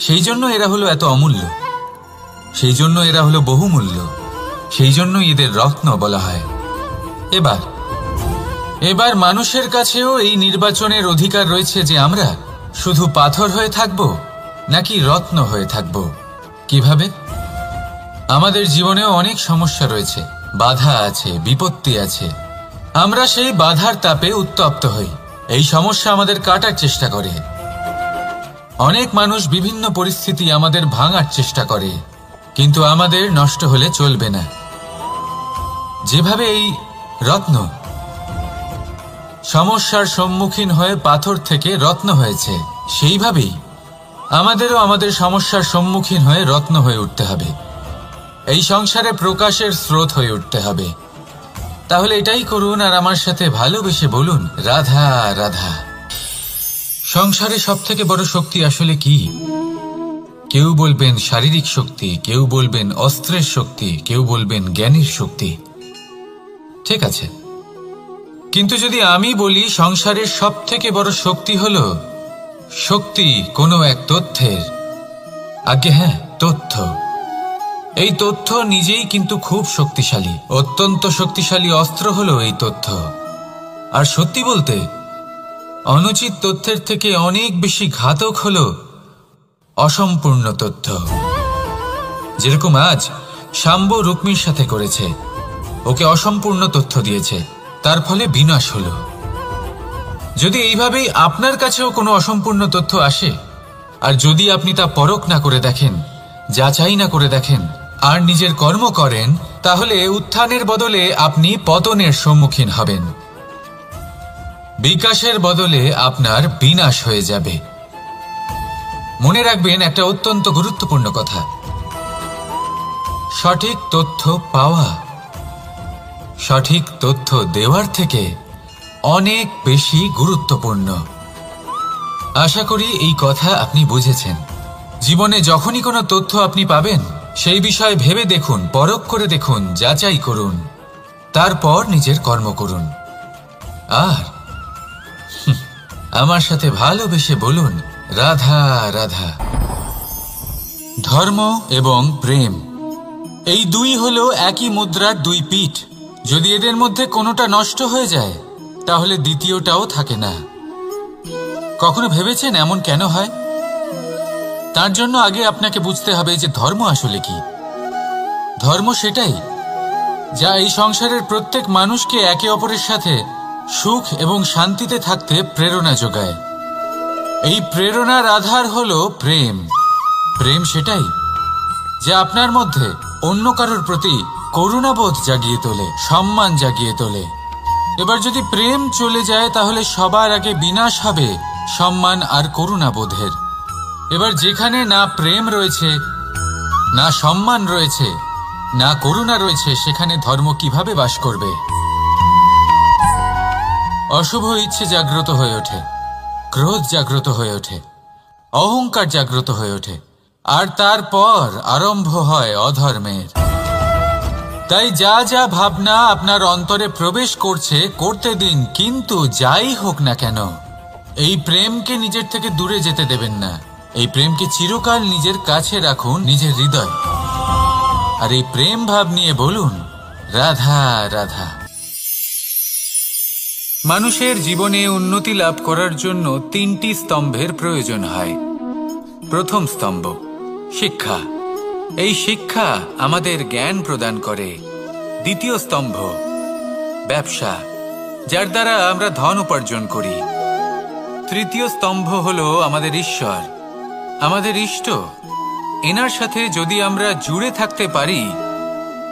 সেই জন্য এরা হলো এত অমূল্য, সেই জন্য এরা হলো বহুমূল্য, সেই জন্য এদের রত্ন বলা হয়। এবার মানুষের কাছেও এই নির্বাচনের অধিকার রয়েছে যে আমরা শুধু পাথর হয়ে থাকব নাকি রত্ন হয়ে থাকব। কিভাবে? আমাদের জীবনেও অনেক সমস্যা রয়েছে, বাধা আছে, বিপত্তি আছে। আমরা সেই বাধার তাপে উত্তপ্ত হই, এই সমস্যা আমাদের কাটার চেষ্টা করে। অনেক মানুষ বিভিন্ন পরিস্থিতি আমাদের ভাঙার চেষ্টা করে, কিন্তু আমাদের নষ্ট হলে চলবে না। যেভাবে এই রত্ন সমস্যার সম্মুখীন হয়ে পাথর থেকে রত্ন হয়েছে, সেইভাবেই আমাদেরও আমাদের সমস্যার সম্মুখীন হয়ে রত্ন হয়ে উঠতে হবে। এই সংসারে প্রকাশের স্রোত হয়ে উঠতে হবে। তাহলে এটাই করুন আর আমার সাথে ভালোবেসে বলুন, রাধা রাধা। সংসারে সবথেকে বড় শক্তি আসলে কি? কেউ বলবেন শারীরিক শক্তি, কেউ বলবেন অস্ত্রের শক্তি, কেউ বলবেন জ্ঞানের শক্তি। ঠিক আছে, কিন্তু যদি আমি বলি সংসারের সবথেকে বড় শক্তি হলো শক্তি কোনো এক তথ্যের, আজ্ঞে হ্যাঁ, তথ্য। এই তথ্য নিজেই কিন্তু খুব শক্তিশালী, অত্যন্ত শক্তিশালী অস্ত্র হলো এই তথ্য। আর সত্যি বলতে অনুচিত তথ্যের থেকে অনেক বেশি ঘাতক হলো অসম্পূর্ণ তথ্য। যেরকম আজ শাম্ব রুক্মির সাথে করেছে, ওকে অসম্পূর্ণ তথ্য দিয়েছে, তার ফলে বিনাশ হলো। যদি এইভাবেই আপনার কাছেও কোনো অসম্পূর্ণ তথ্য আসে, আর যদি আপনি তা পরখ না করে দেখেন, যাচাই না করে দেখেন, আর নিজের কর্ম করেন, তাহলে উত্থানের বদলে আপনি পতনের সম্মুখীন হবেন। বিকাশের বদলে আপনার বিনাশ হয়ে যাবে। মনে রাখবেন একটা অত্যন্ত গুরুত্বপূর্ণ কথা, সঠিক তথ্য পাওয়া সঠিক তথ্য দেওয়ার থেকে অনেক বেশি গুরুত্বপূর্ণ। আশা করি এই কথা আপনি বুঝেছেন। জীবনে যখনই কোনো তথ্য আপনি পাবেন, সেই বিষয়ে ভেবে দেখুন, পরখ করে দেখুন, যাচাই করুন, তারপর নিজের কর্ম করুন। আর আমার সাথে ভালোবেসে বলুন, রাধা রাধা। ধর্ম এবং প্রেম, এই দুই হলো একই মুদ্রার দুই পিঠ। যদি এদের মধ্যে কোনোটা নষ্ট হয়ে যায়, তাহলে দ্বিতীয়টাও থাকে না। কখনো ভেবেছেন এমন কেন হয়? তার জন্য আগে আপনাকে বুঝতে হবে যে ধর্ম আসলে কি। ধর্ম সেটাই যা এই সংসারের প্রত্যেক মানুষকে একে অপরের সাথে সুখ এবং শান্তিতে থাকতে প্রেরণা যোগায়। এই প্রেরণার আধার হলো প্রেম। প্রেম সেটাই যা আপনার মধ্যে অন্য কারোর প্রতি করুণাবোধ জাগিয়ে তোলে, সম্মান জাগিয়ে তোলে। এবার যদি প্রেম চলে যায়, তাহলে সবার আগে বিনাশ হবে সম্মান আর করুণাবোধের। এবার যেখানে না প্রেম রয়েছে, না সম্মান রয়েছে, না করুণা রয়েছে, সেখানে ধর্ম কিভাবে বাস করবে? অশুভ ইচ্ছে জাগ্রত হয়ে ওঠে, ক্রোধ জাগ্রত হয়ে ওঠে, অহংকার জাগ্রত হয়ে ওঠে, আর তারপর আরম্ভ হয় অধর্মের। তাই যা যা ভাবনা আপনার অন্তরে প্রবেশ করছে, করতে দিন, কিন্তু যাই হোক না কেন, এই প্রেমকে নিজের থেকে দূরে যেতে দেবেন না। এই প্রেমকে চিরকাল নিজের কাছে রাখুন, নিজের হৃদয়। আর এই প্রেম ভাব নিয়ে বলুন, রাধা রাধা। মানুষের জীবনে উন্নতি লাভ করার জন্য তিনটি স্তম্ভের প্রয়োজন হয়। প্রথম স্তম্ভ শিক্ষা। এই শিক্ষা আমাদের জ্ঞান প্রদান করে। দ্বিতীয় স্তম্ভ ব্যবসা, যার দ্বারা আমরা ধন উপার্জন করি। তৃতীয় স্তম্ভ হলো আমাদের ঈশ্বর, আমাদের ইষ্ট। এনার সাথে যদি আমরা জুড়ে থাকতে পারি,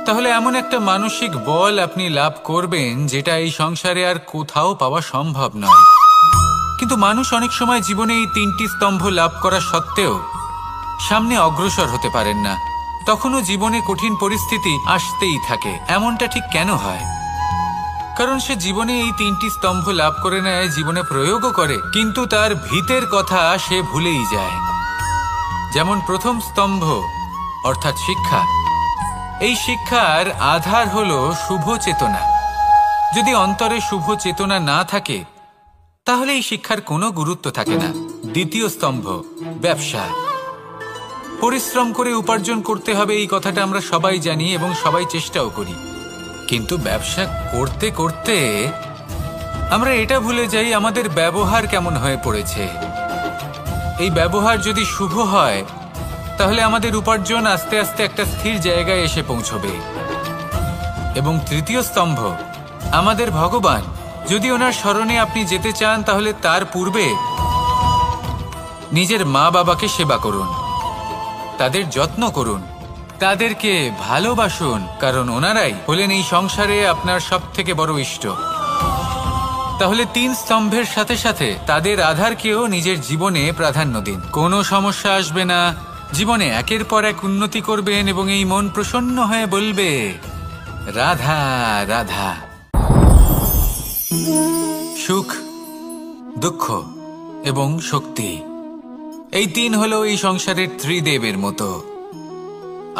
তাহলে এমন একটা মানসিক বল আপনি লাভ করবেন যেটা এই সংসারে আর কোথাও পাওয়া সম্ভব নয়। কিন্তু মানুষ অনেক সময় জীবনে এই তিনটি স্তম্ভ লাভ করা সত্ত্বেও সামনে অগ্রসর হতে পারেন না। তখনও জীবনে কঠিন পরিস্থিতি আসতেই থাকে। এমনটা ঠিক কেন হয়? কারণ সে জীবনে এই তিনটি স্তম্ভ লাভ করে নেয়, জীবনে প্রয়োগও করে, কিন্তু তার ভিতের কথা সে ভুলেই যায়। যেমন প্রথম স্তম্ভ অর্থাৎ শিক্ষা। এই শিক্ষার আধার হলো শুভ চেতনা। যদি অন্তরে শুভ চেতনা না থাকে, তাহলে এই শিক্ষার কোনো গুরুত্ব থাকে না। দ্বিতীয় স্তম্ভ ব্যবসা। পরিশ্রম করে উপার্জন করতে হবে, এই কথাটা আমরা সবাই জানি এবং সবাই চেষ্টাও করি। কিন্তু ব্যবসা করতে করতে আমরা এটা ভুলে যাই আমাদের ব্যবহার কেমন হয়ে পড়েছে। এই ব্যবহার যদি শুভ হয়, তাহলে আমাদের উপার্জন আস্তে আস্তে একটা স্থির জায়গায় এসে পৌঁছবে। এবং তৃতীয় স্তম্ভ আমাদের ভগবান। যদি ওনার স্মরণে আপনি যেতে চান, তাহলে তার পূর্বে নিজের মা বাবাকে সেবা করুন, তাদের যত্ন করুন, তাদেরকে ভালোবাসুন, কারণ ওনারাই হলেন এই সংসারে আপনার সবথেকে বড় ইষ্ট। তাহলে তিন স্তম্ভের সাথে সাথে তাদের আধারকেও নিজের জীবনে প্রাধান্য দিন। কোনো সমস্যা আসবে না, জীবনে একের পর এক উন্নতি করবেন এবং এই মন প্রসন্ন হয়ে বলবে, রাধা রাধা। সুখ, দুঃখ এবং শক্তি, এই তিন হলো এই সংসারের ত্রিদেবের মতো।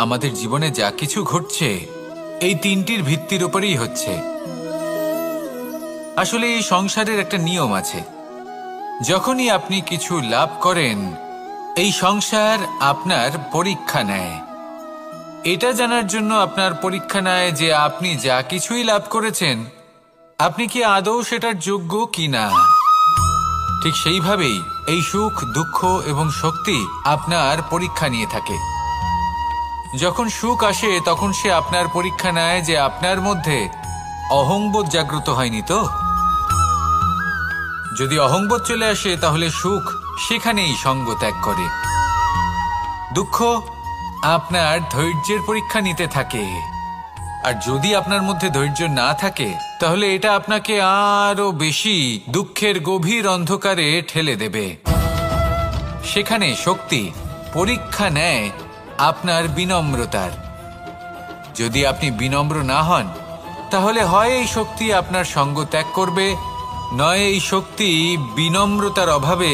আমাদের জীবনে যা কিছু ঘটছে এই তিনটির ভিত্তির উপরেই হচ্ছে। আসলে এই সংসারের একটা নিয়ম আছে, যখনই আপনি কিছু লাভ করেন এই সংসার আপনার পরীক্ষা নেয়। এটা জানার জন্য আপনার পরীক্ষা নেয় যে আপনি যা কিছুই লাভ করেছেন আপনি কি আদৌ সেটার যোগ্য কিনা। ঠিক সেইভাবেই এই সুখ, দুঃখ এবং শক্তি আপনার পরীক্ষা নিয়ে থাকে। যখন সুখ আসে তখন সে আপনার পরীক্ষা নেয় যে আপনার মধ্যে অহংবোধ জাগ্রত হয়নি তো। যদি অহংবোধ চলে আসে তাহলে সুখ সেখানেই সঙ্গ ত্যাগ করে। দুঃখ আপনার ধৈর্যের পরীক্ষা নিতে থাকে, আর যদি আপনার মধ্যে ধৈর্য না থাকে তাহলে এটা আপনাকে আরো বেশি দুঃখের গভীর অন্ধকারে ঠেলে দেবে। সেখানে শক্তি পরীক্ষা নেয় আপনার বিনম্রতার। যদি আপনি বিনম্র না হন তাহলে হয় এই শক্তি আপনার সঙ্গ ত্যাগ করবে, নয় এই শক্তি বিনম্রতার অভাবে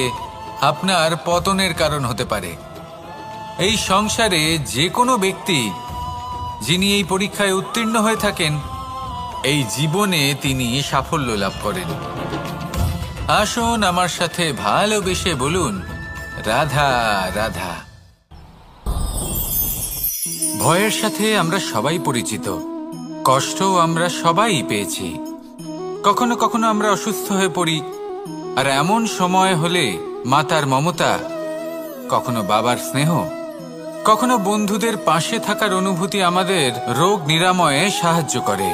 আপনার পতনের কারণ হতে পারে। এই সংসারে যে কোনো ব্যক্তি যিনি এই পরীক্ষায় উত্তীর্ণ হয়ে থাকেন এই জীবনে তিনি সাফল্য লাভ করেন। আসুন আমার সাথে ভালোবেসে বলুন, রাধা রাধা। ভয়ের সাথে আমরা সবাই পরিচিত, কষ্টও আমরা সবাই পেয়েছি। কখনো কখনো আমরা অসুস্থ হয়ে পড়ি, আর এমন সময় হলে মাতার মমতা, কখনো বাবার স্নেহ, কখনো বন্ধুদের পাশে থাকার অনুভূতি আমাদের রোগ নিরাময়ে সাহায্য করে।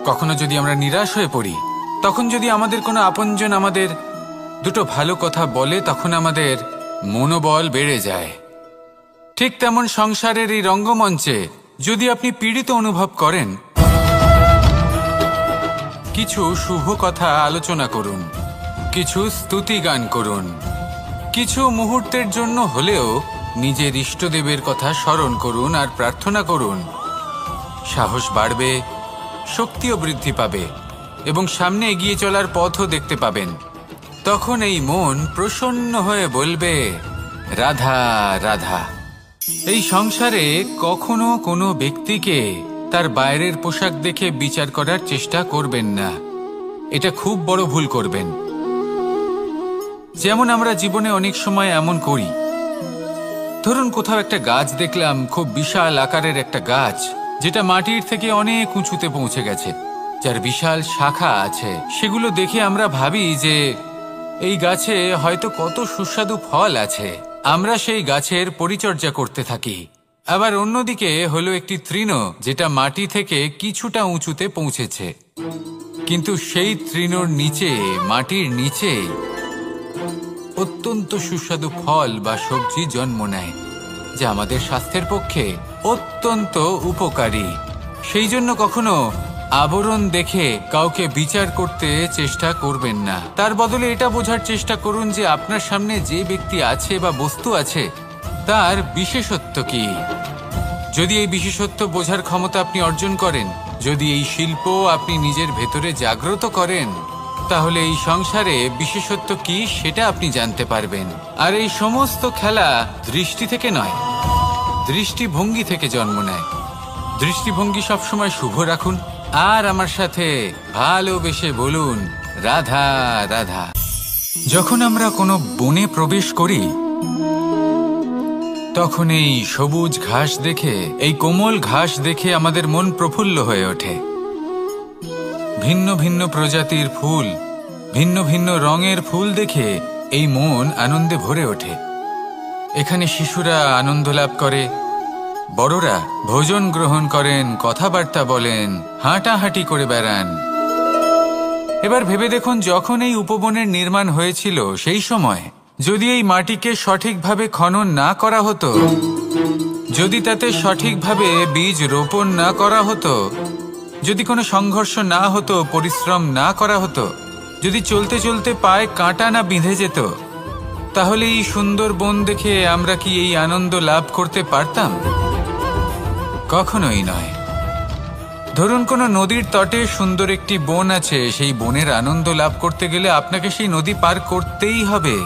কখনো যদি আমরা নিরাশ হয়ে পড়ি, তখন যদি আমাদের কোনো আপনজন আমাদের দুটো ভালো কথা বলে তখন আমাদের মনোবল বেড়ে যায়। ঠিক তেমন সংসারের এই রঙ্গমঞ্চে যদি আপনি পীড়িত অনুভব করেন, কিছু শুভ কথা আলোচনা করুন, কিছু স্তুতি গান করুন, কিছু মুহূর্তের জন্য হলেও নিজের ইষ্টদেবের কথা স্মরণ করুন আর প্রার্থনা করুন। সাহস বাড়বে, শক্তিও বৃদ্ধি পাবে এবং সামনে এগিয়ে চলার পথও দেখতে পাবেন। তখন এই মন প্রসন্ন হয়ে বলবে, রাধা রাধা। এই সংসারে কখনো কোনো ব্যক্তিকে তার বাইরের পোশাক দেখে বিচার করার চেষ্টা করবেন না, এটা খুব বড় ভুল করবেন। যেমন আমরা জীবনে অনেক সময় এমন করি, ধরুন কোথাও একটা গাছ দেখলাম, খুব বিশাল আকারের একটা গাছ যেটা মাটির থেকে অনেক উঁচুতে পৌঁছে গেছে, যার বিশাল শাখা আছে। সেগুলো দেখে আমরা ভাবি যে এই গাছে হয়তো কত সুস্বাদু ফল আছে, আমরা সেই গাছের পরিচর্যা করতে থাকি। আবার অন্যদিকে হলো একটি তৃণ যেটা মাটি থেকে কিছুটা উঁচুতে পৌঁছেছে, কিন্তু সেই তৃণর নিচে, মাটির নিচে অত্যন্ত সুস্বাদু ফল বা সবজি জন্ম নেয়, যা আমাদের স্বাস্থ্যের পক্ষে অত্যন্ত উপকারী। সেই জন্য কখনো আবরণ দেখে কাউকে বিচার করতে চেষ্টা করবেন না। তার বদলে এটা বোঝার চেষ্টা করুন যে আপনার সামনে যে ব্যক্তি আছে বা বস্তু আছে তার বিশেষত্ব কি। যদি এই বিশেষত্ব বোঝার ক্ষমতা আপনি অর্জন করেন, যদি এই শিল্প আপনি নিজের ভেতরে জাগ্রত করেন, তাহলে এই সংসারে বিশেষত্ব কি সেটা আপনি জানতে পারবেন। আর এই সমস্ত খেলা দৃষ্টি থেকে নয়, দৃষ্টিভঙ্গি থেকে জন্ম নেয়। দৃষ্টিভঙ্গি সবসময় শুভ রাখুন আর আমার সাথে ভালোবেসে বলুন, রাধা রাধা। যখন আমরা কোনো বনে প্রবেশ করি তখন এই সবুজ ঘাস দেখে, এই কোমল ঘাস দেখে আমাদের মন প্রফুল্ল হয়ে ওঠে। ভিন্ন ভিন্ন প্রজাতির ফুল, ভিন্ন ভিন্ন রঙের ফুল দেখে এই মন আনন্দে ভরে ওঠে। এখানে শিশুরা আনন্দ লাভ করে, বড়রা ভোজন গ্রহণ করেন, কথাবার্তা বলেন, হাঁটাহাঁটি করে বেড়ান। এবার ভেবে দেখুন, যখন এই উপবনের নির্মাণ হয়েছিল সেই সময় যদি এই মাটিকে সঠিকভাবে খনন না করা হতো, যদি তাতে সঠিকভাবে বীজ রোপণ না করা হতো, যদি কোনো সংঘর্ষ না হতো, পরিশ্রম না করা হতো, যদি চলতে চলতে পায়ে কাঁটা না বিঁধে যেত, তাহলে এই সুন্দর বন দেখে আমরা কি এই আনন্দ লাভ করতে পারতাম? কখনোই নয়। ধরুন কোনো নদীর তটে সুন্দর একটি বন আছে, সেই বনের আনন্দ লাভ করতে গেলে আপনাকে সেই নদী পার করতেই হবে।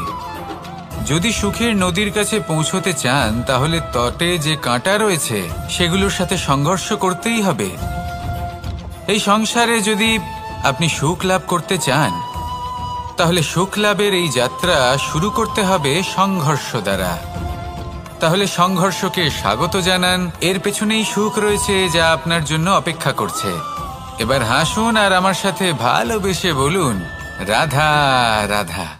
যদি সুখের নদীর কাছে পৌঁছতে চান তাহলে তটে যে কাঁটা রয়েছে সেগুলোর সাথে সংঘর্ষ করতেই হবে। এই সংসারে যদি আপনি সুখ লাভ করতে চান তাহলে সুখ লাভের এই যাত্রা শুরু করতে হবে সংঘর্ষ দ্বারা। তাহলে সংঘর্ষকে স্বাগত জানান, এর পেছনেই সুখ রয়েছে যা আপনার জন্য অপেক্ষা করছে। এবার হাসুন আর আমার সাথে ভালোবেসে বলুন রাধা রাধা।